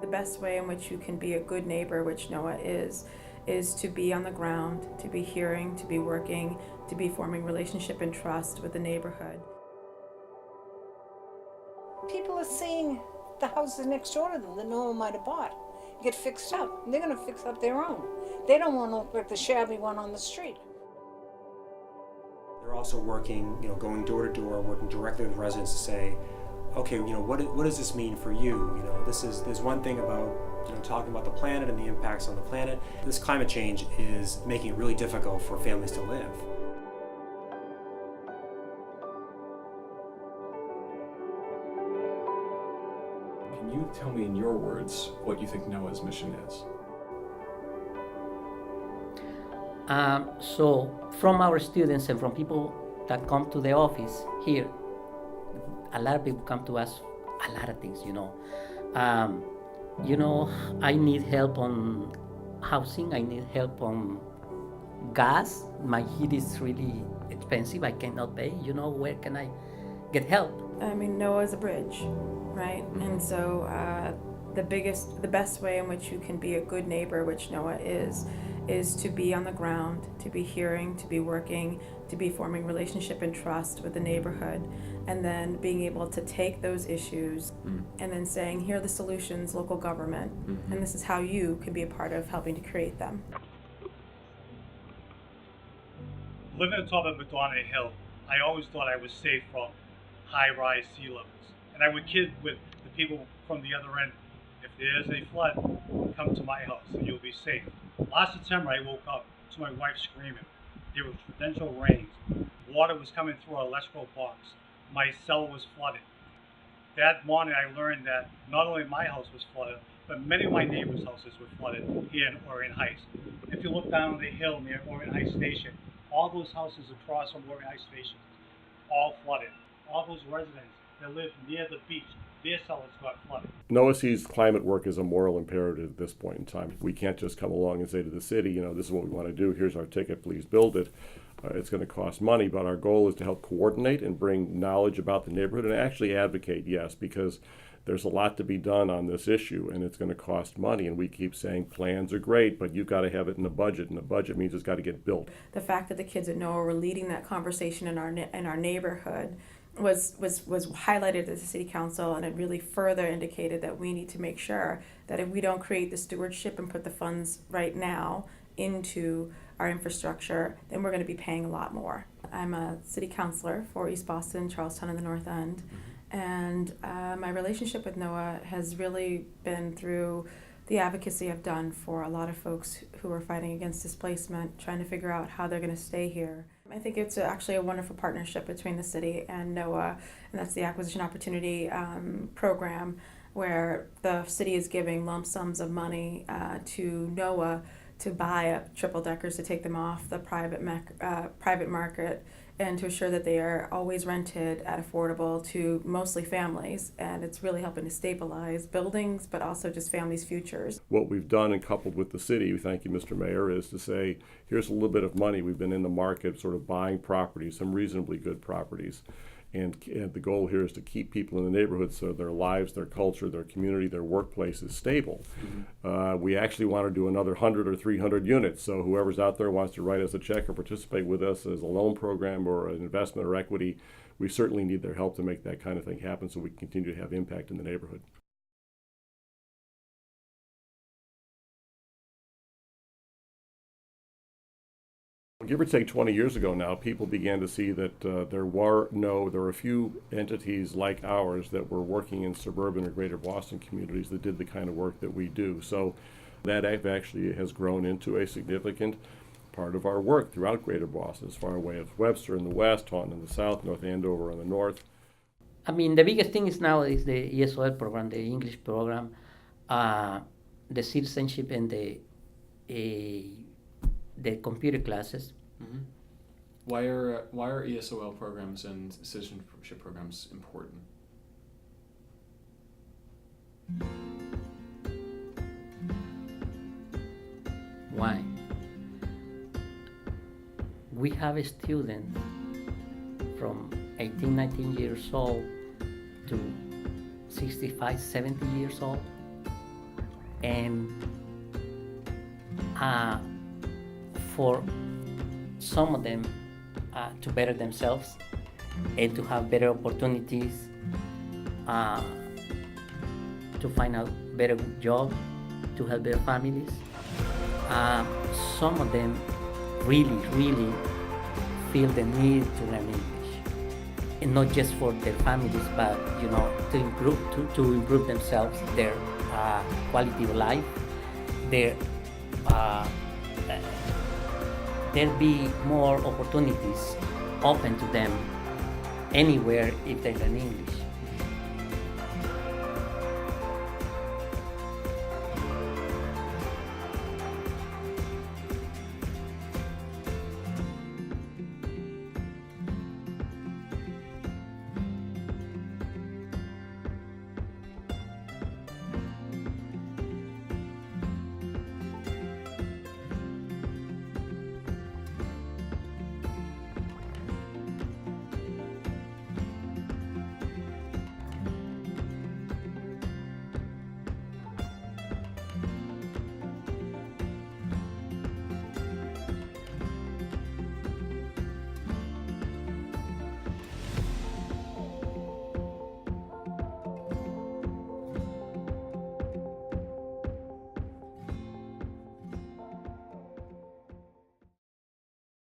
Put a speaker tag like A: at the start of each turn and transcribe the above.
A: The best way in which you can be a good neighbor, which Noah is to be on the ground, to be hearing, to be working, to be forming relationship and trust with the neighborhood.
B: People are seeing the houses next door to them that no one might have bought get fixed up. And they're going to fix up their own. They don't want to look like the shabby one on the street.
C: They're also working, going door to door, working directly with residents to say, okay, what does this mean for you? There's one thing about talking about the planet and the impacts on the planet. This climate change is making it really difficult for families to live.
D: Can you tell me in your words what you think Noah's mission is?
E: So from our students and from people that come to the office here, a lot of people come to us a lot of things, I need help on housing, I need help on gas, my heat is really expensive, I cannot pay, where can I get help?
A: I mean, Noah is a bridge, right? And so the best way in which you can be a good neighbor, which Noah is to be on the ground, to be hearing, to be working, to be forming relationship and trust with the neighborhood, and then being able to take those issues and then saying, here are the solutions, local government, and this is how you can be a part of helping to create them.
F: Living on top of Madonna Hill, I always thought I was safe from high-rise sea levels. And I would kid with the people from the other end, if there's a flood, come to my house and you'll be safe. Last September, I woke up to my wife screaming. There were torrential rains. Water was coming through our electrical box. My cellar was flooded. That morning, I learned that not only my house was flooded, but many of my neighbors' houses were flooded here in Orient Heights. If you look down the hill near Orient Heights Station, all those houses across from Orient Heights Station, all flooded. All those residents that live near the beach, their cellars got flooded.
G: Noah sees climate work as a moral imperative at this point in time. We can't just come along and say to the city, this is what we want to do, here's our ticket, please build it. It's going to cost money, but our goal is to help coordinate and bring knowledge about the neighborhood and actually advocate, yes, because there's a lot to be done on this issue and it's going to cost money. And we keep saying plans are great, but you've got to have it in the budget, and the budget means it's got to get built.
A: The fact that the kids at Noah were leading that conversation in our neighborhood was highlighted at the city council, and it really further indicated that we need to make sure that if we don't create the stewardship and put the funds right now into our infrastructure, then we're going to be paying a lot more. I'm a city councilor for East Boston, Charlestown, and the North End, and my relationship with Noah has really been through the advocacy I've done for a lot of folks who are fighting against displacement, trying to figure out how they're going to stay here. I think it's actually a wonderful partnership between the city and Noah, and that's the Acquisition Opportunity Program, where the city is giving lump sums of money to Noah to buy triple deckers to take them off the private market and to assure that they are always rented at affordable to mostly families. And it's really helping to stabilize buildings, but also just families' futures.
G: What we've done, and coupled with the city, thank you, Mr. Mayor, is to say, here's a little bit of money. We've been in the market sort of buying properties, some reasonably good properties. And the goal here is to keep people in the neighborhood so their lives, their culture, their community, their workplace is stable. We actually want to do another 100 or 300 units. So whoever's out there wants to write us a check or participate with us as a loan program or an investment or equity, we certainly need their help to make that kind of thing happen so we can continue to have impact in the neighborhood. Give or take 20 years ago now, people began to see that there were a few entities like ours that were working in suburban or greater Boston communities that did the kind of work that we do. So that actually has grown into a significant part of our work throughout greater Boston, as far away as Webster in the west, Taunton in the south, North Andover in the north.
E: I mean, the biggest thing is now is the ESOL program, the English program, the citizenship and the computer classes.
D: Mm-hmm. Why are ESOL programs and citizenship programs important?
E: Why? We have a student from 18, 19 years old to 65, 70 years old and for some of them to better themselves and to have better opportunities, to find a better job, to help their families. Some of them really, really feel the need to learn English, and not just for their families, but to improve themselves, their quality of life, their there'll be more opportunities open to them anywhere if they learn English.